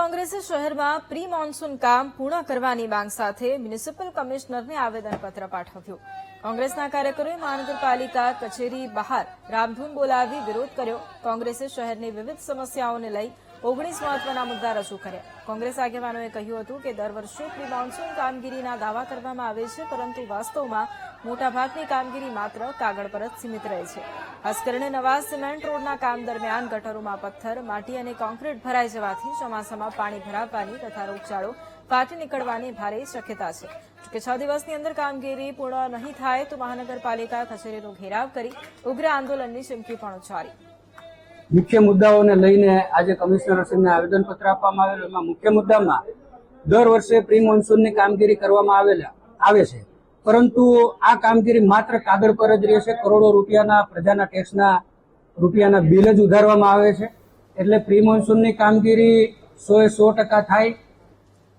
કોંગ્રેસે શહેરમાં pre monsoon કામ પૂર્ણ કરવાની માંગ સાથે મ્યુનિસિપલ કમિશનરને આવેદનપત્ર પાઠવ્યું. કોંગ્રેસના કાર્યકરોએ મહાનગરપાલિકા કચેરી બહાર રામધૂન બોલાવી વિરોધ કર્યો. કોંગ્રેસે શહેરની વિવિધ સમસ્યાઓને લઈ 19 મહત્વના મુદ્દા રજૂ કર્યા. કોંગ્રેસ આગેવાનોએ કહ્યું હતું કે દર વર્ષે પ્રી મોન્સૂન કામગીરીના દાવા કરવામાં આવે છે, પરંતુ વાસ્તવમાં મોટાભાગની કામગીરી માત્ર કાગળ પર જ સીમિત રહે છે. ખાસ કરીને નવા સિમેન્ટ રોડના કામ દરમિયાન ગટરોમાં પથ્થર, માટી અને કોન્ક્રીટ ભરાઈ જવાથી ચોમાસામાં પાણી ભરાવાની તથા રોગચાળો ફાટી નીકળવાની ભારે શક્યતા છે. જોકે 6 દિવસની અંદર કામગીરી પૂર્ણ નહીં થાય તો મહાનગરપાલિકા કચેરીનો ઘેરાવ કરી ઉગ્ર આંદોલનની ચીમકી પણ ઉચ્ચારી. મુખ્ય મુદ્દાઓને લઈને આજે કમિશનરશ્રીને આવેદનપત્ર આપવામાં આવેલું. એમાં મુખ્ય મુદ્દામાં દર વર્ષે પ્રી મોન્સૂનની કામગીરી કરવામાં આવે છે, પરંતુ આ કામગીરી માત્ર કાગળ પર જ રહેશે. કરોડો રૂપિયાના પ્રજાના ટેક્સના રૂપિયાના બિલ જ ઉધારવામાં આવે છે. એટલે પ્રી મોન્સૂનની કામગીરી 100% થાય